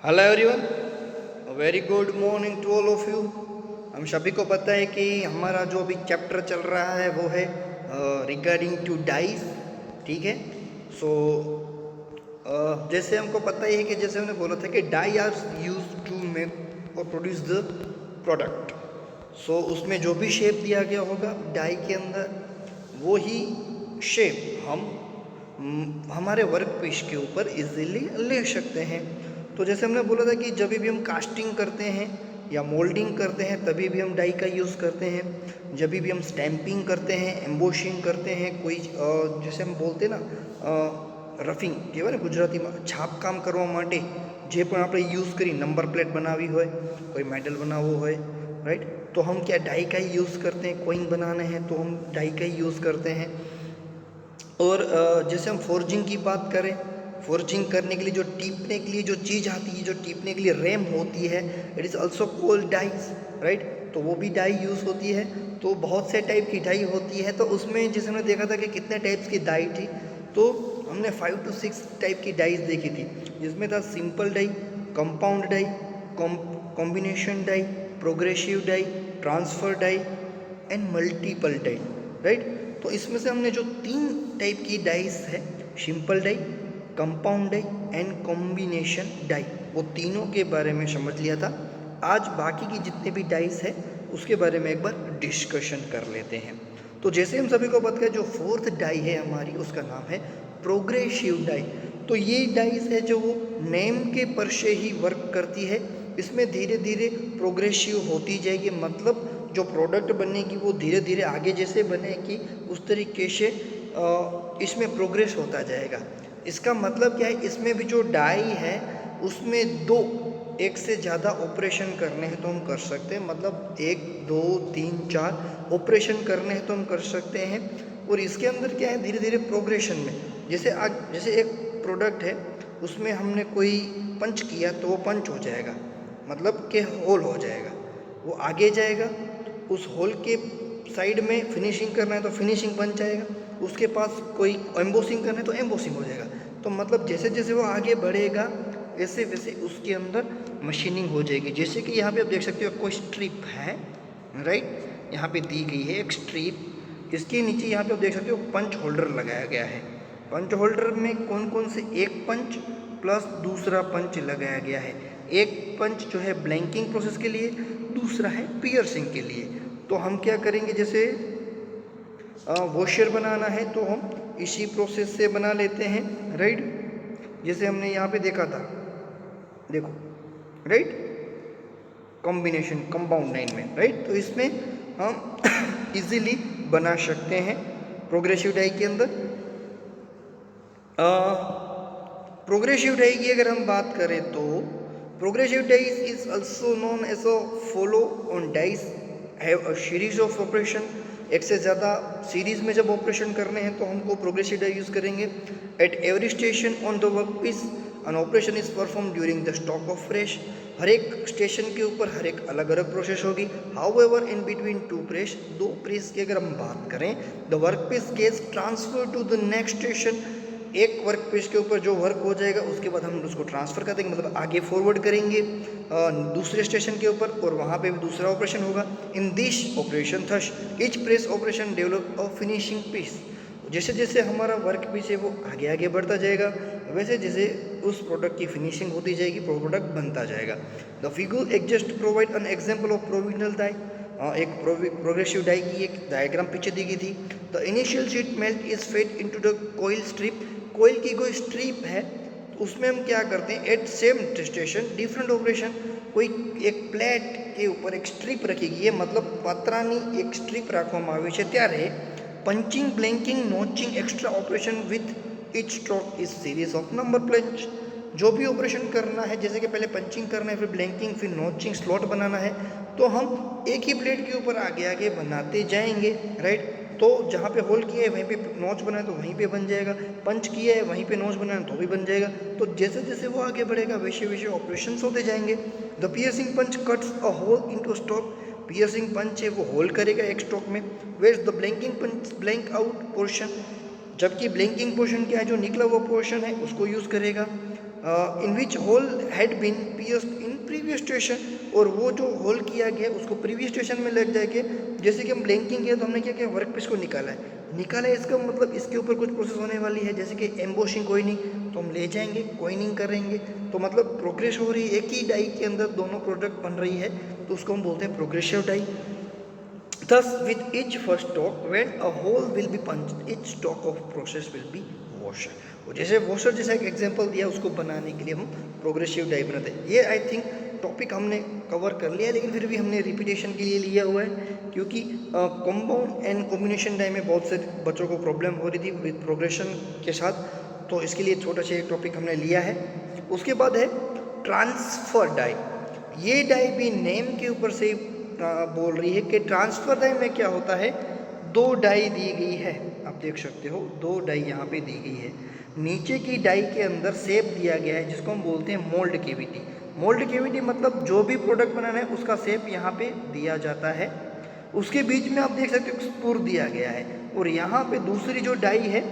Hello everyone, very good morning to all of you. हम सभी को पता है कि हमारा जो अभी चैप्टर चल रहा है वो है रिगार्डिंग टू डाइज। ठीक है। सो जैसे हमको पता ही है कि जैसे हमने बोला था कि die are use to make और प्रोड्यूस द प्रोडक्ट। सो उसमें जो भी शेप दिया गया होगा डाई के अंदर, वो ही शेप हम हमारे वर्क पीस के ऊपर इजीली ले सकते हैं। तो जैसे हमने बोला था कि जब भी हम कास्टिंग करते हैं या मोल्डिंग करते हैं तभी भी हम डाई का यूज़ करते हैं। जब भी हम स्टैंपिंग करते हैं, एम्बोशिंग करते हैं, कोई जैसे हम बोलते हैं ना रफिंग કહેવાય ને ગુજરાતીમાં છાપકામ કરવા માટે જે પણ આપણે યુઝ કરી નંબર પ્લેટ બનાવી હોય, कोई मेडल बनावो હોય, राइट, तो हम क्या डाई का ही यूज़ करते हैं। कोइन बनाने हैं तो हम डाई का ही यूज़ करते हैं। और जैसे हम फोर्जिंग की बात करें, फोर्जिंग करने के लिए जो टीपने के लिए जो चीज़ आती है, जो टीपने के लिए रैम होती है, it is also called dies, right. तो वो भी डाई यूज़ होती है। तो बहुत से टाइप की डाई होती है। तो उसमें जैसे हमने देखा था कि कितने टाइप्स की डाई थी, तो हमने 5 to 6 टाइप की डाइज देखी थी, जिसमें था simple die, compound die, combination die, progressive die, transfer die and multiple die, right. तो इसमें से हमने जो 3 टाइप की डाइस है, simple die, compound die and combination die, वो तीनों के बारे में समझ लिया था। आज बाकी की जितने भी डाइस है उसके बारे में एक बार डिस्कशन कर लेते हैं। तो जैसे हम सभी को पता है, जो फोर्थ डाई है हमारी उसका नाम है प्रोग्रेसिव डाई। तो ये डाइस है जो वो नेम के पर से ही वर्क करती है। इसमें धीरे धीरे प्रोग्रेसिव होती जाएगी, मतलब जो प्रोडक्ट बनेगी वो धीरे धीरे आगे जैसे बनेगी उस तरीके से इसमें प्रोग्रेस होता जाएगा। इसका मतलब क्या है, इसमें भी जो डाई है उसमें दो एक से ज़्यादा ऑपरेशन करने हैं तो हम कर सकते हैं, मतलब 1 2 3 4 ऑपरेशन करने हैं तो हम कर सकते हैं। और इसके अंदर क्या है, धीरे धीरे प्रोग्रेशन में जैसे एक प्रोडक्ट है, उसमें हमने कोई पंच किया तो वो पंच हो जाएगा, मतलब कि होल हो जाएगा, वो आगे जाएगा। उस होल के साइड में फिनिशिंग करना है तो फिनिशिंग बन जाएगा, उसके पास कोई एम्बोसिंग करना है तो एम्बोसिंग हो जाएगा। तो मतलब जैसे जैसे वो आगे बढ़ेगा वैसे वैसे उसके अंदर मशीनिंग हो जाएगी। जैसे कि यहाँ पे आप देख सकते हो कोई स्ट्रिप है, राइट, यहाँ पे दी गई है एक स्ट्रिप। इसके नीचे यहाँ पे आप देख सकते हो पंच होल्डर लगाया गया है। पंच होल्डर में कौन कौन से, एक पंच प्लस दूसरा पंच लगाया गया है। एक पंच जो है ब्लैंकिंग प्रोसेस के लिए, दूसरा है पियर्सिंग के लिए। तो हम क्या करेंगे, जैसे वॉशर बनाना है तो हम इसी प्रोसेस से बना लेते हैं, राइट। जैसे हमने यहाँ पे देखा था, देखो, राइट, कॉम्बिनेशन कंपाउंड लाइन में, राइट। तो इसमें हम इजीली बना सकते हैं प्रोग्रेसिव डाई के अंदर। प्रोग्रेसिव डाई की अगर हम बात करें तो progressive dies is also known as a follow on dies have a series of operation. एक से ज़्यादा सीरीज में जब ऑपरेशन करने हैं तो हमको प्रोग्रेसिव डाई यूज़ करेंगे। At every station on the work piece an operation is perform during the stock of fresh. हर एक स्टेशन के ऊपर हर एक अलग अलग प्रोसेस होगी। However in between two press, दो प्रेस की अगर हम बात करें, the work piece gets transfer to the next station. एक वर्क पीस के ऊपर जो वर्क हो जाएगा उसके बाद हम उसको ट्रांसफ़र कर देंगे, मतलब आगे फॉरवर्ड करेंगे दूसरे स्टेशन के ऊपर, और वहाँ पे भी दूसरा ऑपरेशन होगा। In this operation thus each press operation develop a finishing piece. जैसे जैसे हमारा वर्क पीस है वो आगे आगे बढ़ता जाएगा, वैसे जैसे उस प्रोडक्ट की फिनिशिंग होती जाएगी, प्रोडक्ट बनता जाएगा। The figure exhaust provide an example of provisional die. एक प्रोग्रेसिव डाई की एक डायग्राम पीछे दी गई थी। The initial sheet melt is fed into the coil strip. Coil की कोई स्ट्रिप है तो उसमें हम क्या करते हैं, at same station different operation. कोई एक प्लेट के ऊपर एक स्ट्रिप रखेगी, ये मतलब पतरानी एक स्ट्रिप રાખવામાં આવી છે ત્યારે punching, blanking, notching extra operation with each stroke is series of number plate. जो भी ऑपरेशन करना है, जैसे कि पहले पंचिंग करना है, फिर ब्लैंकिंग, फिर नोचिंग, स्लॉट बनाना है, तो हम एक ही प्लेट के ऊपर आगे आगे बनाते जाएंगे, राइट। तो जहाँ पे होल किया है वहीं पे नोच बना है तो वहीं पे बन जाएगा, पंच किया है वहीं पे नोच बना है तो भी बन जाएगा। तो जैसे जैसे वो आगे बढ़ेगा वैसे वैसे ऑपरेशंस होते जाएंगे। The piercing punch cuts a hole into stock. Piercing punch है वो होल करेगा एक स्टॉक में। Where the blanking punch blank out portion, जबकि ब्लैंकिंग पोर्शन क्या है, जो निकला हुआ पोर्शन है उसको यूज़ करेगा। In which hole had been pierced in previous station, और वो जो होल किया गया उसको प्रीवियस स्टेशन में लग जाएंगे। जैसे कि हम ब्लैंकिंग किया तो हमने क्या किया, वर्क पीस को निकाला है, इसका मतलब इसके ऊपर कुछ प्रोसेस होने वाली है, जैसे कि एम्बोशिंग कोइनिंग, तो हम ले जाएंगे कोइनिंग करेंगे, तो मतलब प्रोग्रेस हो रही है, एक ही डाई के अंदर दोनों प्रोडक्ट बन रही है, तो उसको हम बोलते हैं progressive die. Thus, with each first stalk, when a hole will be punched, each stalk of process will be washer. और जैसे वॉशर जैसा एक एग्जांपल दिया, उसको बनाने के लिए हम प्रोग्रेसिव डाई बनाते हैं। ये आई थिंक टॉपिक हमने कवर कर लिया, लेकिन फिर भी हमने रिपीटेशन के लिए लिया हुआ है, क्योंकि कंपाउंड एंड कॉम्बिनेशन डाई में बहुत से बच्चों को प्रॉब्लम हो रही थी विद प्रोग्रेशन के साथ, तो इसके लिए छोटा सा एक टॉपिक हमने लिया है। उसके बाद है ट्रांसफर डाई। ये डाई भी नेम के ऊपर से बोल रही है कि ट्रांसफर डाई में क्या होता है, दो डाई दी गई है, आप देख सकते हो दो डाई यहाँ पे दी गई है, नीचे की डाई के अंदर शेप दिया गया है जिसको हम बोलते हैं मोल्ड केविटी। मोल्ड केविटी मतलब जो भी प्रोडक्ट बनाना है उसका शेप यहाँ पे दिया जाता है, उसके बीच में आप देख सकते हो स्पूर दिया गया है, और यहाँ पे दूसरी जो डाई है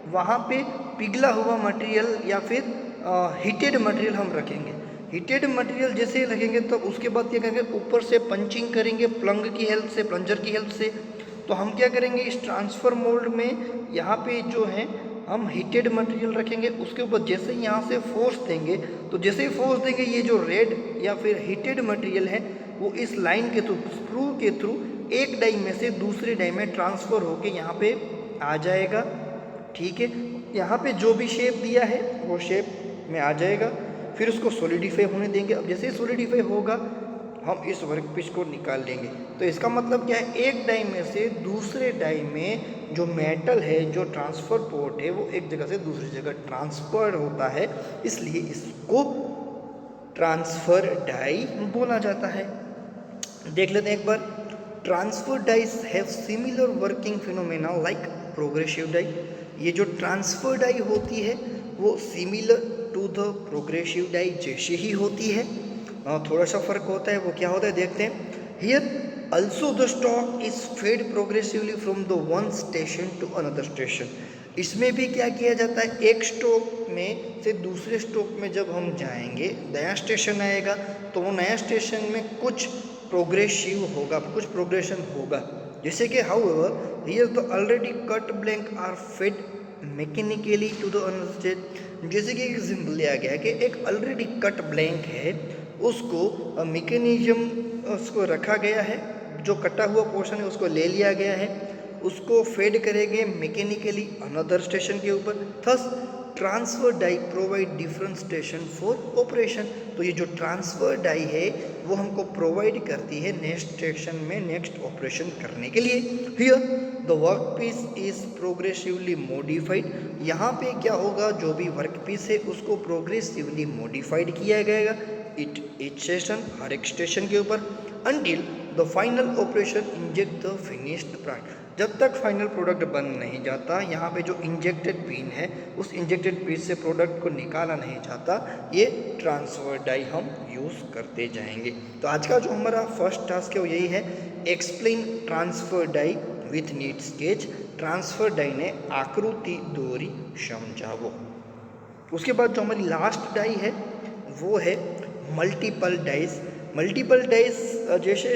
वहाँ पे पिघला हुआ मटेरियल या फिर हीटेड मटेरियल हम रखेंगे। हीटेड मटेरियल जैसे लगेंगे तो उसके बाद क्या करेंगे, ऊपर से पंचिंग करेंगे प्लंग की हेल्प से, प्लंजर की हेल्प से। तो हम क्या करेंगे, इस ट्रांसफर मोल्ड में यहाँ पे जो है हम हीटेड मटेरियल रखेंगे, उसके ऊपर जैसे ही यहाँ से फोर्स देंगे, तो जैसे ही फोर्स देंगे ये जो रेड या फिर हीटेड मटेरियल है वो इस लाइन के थ्रू, स्क्रू के थ्रू एक डाई में से दूसरे डाई में ट्रांसफ़र होके यहाँ पे आ जाएगा। ठीक है, यहाँ पे जो भी शेप दिया है वो शेप में आ जाएगा, फिर उसको सॉलिडिफाई होने देंगे। अब जैसे ही सॉलिडिफाई होगा हम इस वर्कपीस को निकाल लेंगे। तो इसका मतलब क्या है, एक डाई में से दूसरे डाई में जो मेटल है, जो ट्रांसफ़र पोर्ट है, वो एक जगह से दूसरी जगह ट्रांसफर होता है, इसलिए इसको ट्रांसफ़र डाई बोला जाता है। देख लेते हैं एक बार। Transfer dies have similar working phenomena like progressive die. ये जो ट्रांसफर डाई होती है वो similar to the progressive die जैसे ही होती है, थोड़ा सा फर्क होता है। वो क्या होता है देखते हैं। Here also the stock is fed progressively from the one station to another station. इसमें भी क्या किया जाता है, एक स्टॉक में से दूसरे स्टॉक में जब हम जाएंगे, नया स्टेशन आएगा, तो वो नया स्टेशन में कुछ प्रोग्रेसिव होगा, कुछ प्रोग्रेशन होगा। जैसे कि however here the already cut blank are fed mechanically to the another stage. जैसे कि एग्जाम्पल लिया गया है कि एक ऑलरेडी कट ब्लैंक है, उसको मैकेनिज्म उसको रखा गया है, जो कटा हुआ पोर्शन है उसको ले लिया गया है, उसको फेड करेंगे मैकेनिकली अनदर स्टेशन के ऊपर। Thus transfer die provide different station for operation. तो ये जो ट्रांसफर डाई है वो हमको प्रोवाइड करती है नेक्स्ट स्टेशन में नेक्स्ट ऑपरेशन करने के लिए। Here the work piece is progressively modified. यहाँ पे क्या होगा, जो भी वर्क पीस है उसको प्रोग्रेसिवली मॉडिफाइड किया जाएगा इच स्टेशन, हर एक स्टेशन के ऊपर, until the final operation inject the finished product। जब तक फाइनल प्रोडक्ट बन नहीं जाता, यहाँ पे जो इंजेक्टेड पिन है उस इंजेक्टेड पिन से प्रोडक्ट को निकाला नहीं जाता, ये ट्रांसफर डाई हम यूज़ करते जाएंगे। तो आज का जो हमारा फर्स्ट टास्क है वो यही है, explain transfer die with neat sketch. Transfer die ने आकृति दोरी समझावो। उसके बाद जो हमारी लास्ट डाई है वो है मल्टीपल डाइस। मल्टीपल डाइस जैसे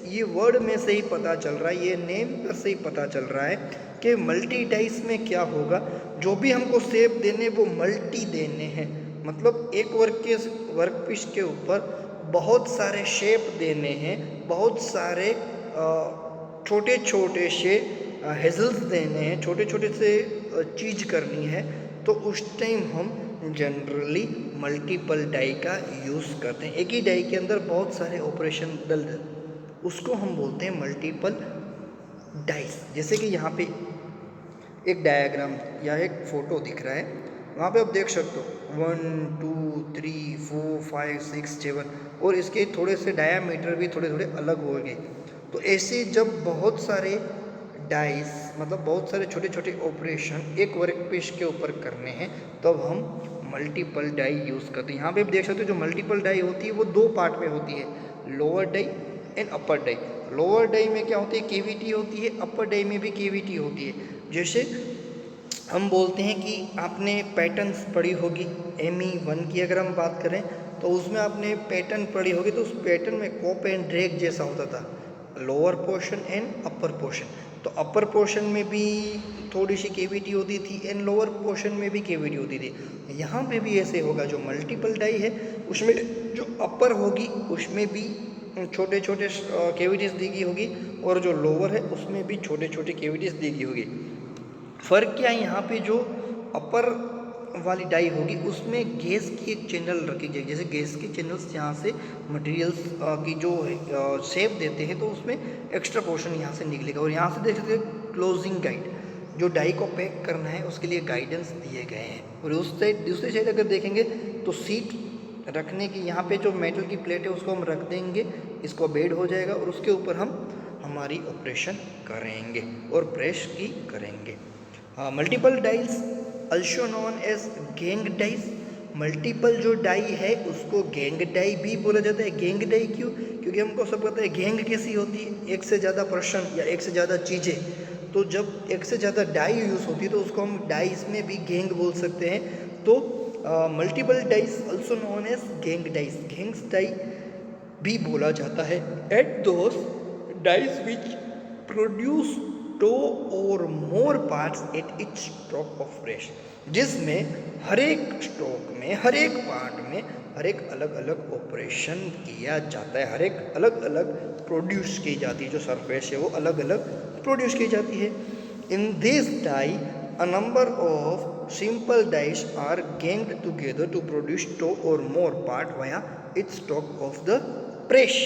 ये वर्ड में से ही पता चल रहा है, ये नेम पर से ही पता चल रहा है कि मल्टी डाइस में क्या होगा, जो भी हमको शेप देने वो मल्टी देने हैं। मतलब एक वर्क पीस के ऊपर बहुत सारे शेप देने हैं, बहुत सारे छोटे छोटे से हेजल्स देने हैं, छोटे छोटे से चीज़ करनी है, तो उस टाइम हम जनरली मल्टीपल डाई का यूज़ करते हैं। एक ही डाई के अंदर बहुत सारे ऑपरेशन डल, उसको हम बोलते हैं मल्टीपल डाइस। जैसे कि यहाँ पे एक डायग्राम या एक फ़ोटो दिख रहा है, वहाँ पे आप देख सकते हो 1 2 3 4 5 6 7, और इसके थोड़े से डायामीटर भी थोड़े थोड़े अलग हो गए। तो ऐसे जब बहुत सारे डाइस, मतलब बहुत सारे छोटे छोटे ऑपरेशन एक वर्क पीस के ऊपर करने हैं, तब हम मल्टीपल डाई यूज़ करते हैं। यहाँ पे आप देख सकते हो जो मल्टीपल डाई होती है वो दो पार्ट में होती है, lower die and upper die. Lower die में क्या होती है, केविटी होती है, अपर डाई में भी केविटी होती है। जैसे हम बोलते हैं कि आपने पैटर्न्स पढ़ी होगी, ME1 की अगर हम बात करें तो उसमें आपने पैटर्न पढ़ी होगी, तो उस पैटर्न में कॉप एंड ड्रैग जैसा होता था, lower portion and upper portion. तो अपर पोर्शन में भी थोड़ी सी केविटी होती थी एंड लोअर पोर्शन में भी केविटी होती थी। यहाँ पे भी ऐसे होगा, जो मल्टीपल डाई है उसमें जो अपर होगी उसमें भी छोटे छोटे केविटीज दी गई होगी, और जो लोअर है उसमें भी छोटे छोटे केविटीज दी गई होगी। फ़र्क क्या है, यहाँ पे जो अपर वाली डाई होगी उसमें गैस की एक चैनल रखी जाएगी, जैसे गैस के चैनल्स यहाँ से मटेरियल्स की जो शेप देते हैं, तो उसमें एक्स्ट्रा पोर्शन यहाँ से निकलेगा। और यहाँ से देख सकते हैं क्लोजिंग गाइड, जो डाई को पैक करना है उसके लिए गाइडेंस दिए गए हैं। और उस साइड दूसरी साइड अगर देखेंगे तो सीट रखने की, यहाँ पे जो मेटल की प्लेट है उसको हम रख देंगे, इसको बेड हो जाएगा और उसके ऊपर हम हमारी ऑपरेशन करेंगे और प्रेस की करेंगे। Multiple dies also known as gang dies, multiple जो डाई है उसको गैंग डाई भी बोला जाता है। गैंग डाई क्यों? क्योंकि हमको सब पता है गैंग कैसी होती है, एक से ज़्यादा पर्सन या एक से ज़्यादा चीज़ें। तो जब एक से ज़्यादा डाई यूज़ होती है तो उसको हम डाइज में भी गैंग बोल सकते हैं। तो multiple dies also known as gang dies, gangs die भी बोला जाता है। At those dies which produce two or more parts at each stroke of press, जिसमें हर एक स्ट्रोक में, हर एक पार्ट में, हर एक अलग अलग ऑपरेशन किया जाता है, हर एक अलग अलग प्रोड्यूस की जाती है, जो सरफेस है वो अलग अलग प्रोड्यूस की जाती है। In this die a number of simple dies are ganged together to produce two or more part via its stroke of the press।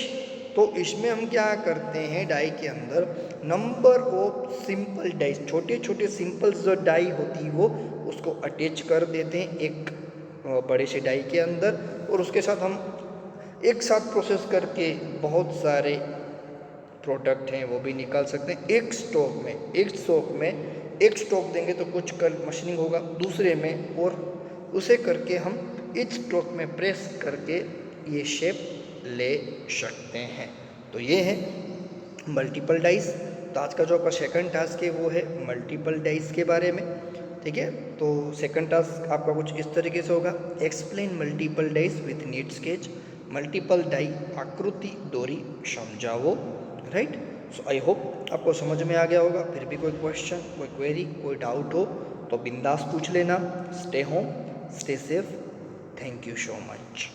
तो इसमें हम क्या करते हैं, डाई के अंदर नंबर ऑफ सिंपल डाइस, छोटे छोटे सिंपल जो डाई होती है वो उसको अटैच कर देते हैं एक बड़े से डाई के अंदर, और उसके साथ हम एक साथ प्रोसेस करके बहुत सारे प्रोडक्ट हैं वो भी निकाल सकते हैं एक स्टॉक में। एक स्टॉक देंगे तो कुछ कल मशीनिंग होगा दूसरे में, और उसे करके हम इस स्टॉक में प्रेस करके ये शेप ले सकते हैं। तो ये है मल्टीपल डाइस। तो आज का जो आपका सेकंड टास्क है वो है मल्टीपल डाइस के बारे में, ठीक है। तो सेकंड टास्क आपका कुछ इस तरीके से होगा, explain multiple dies with neat sketch, multiple die आकृति दोरी समझाओ, राइट। सो आई होप आपको समझ में आ गया होगा। फिर भी कोई क्वेश्चन, कोई क्वेरी, कोई डाउट हो तो बिंदास पूछ लेना। Stay home, stay safe, thank you so much.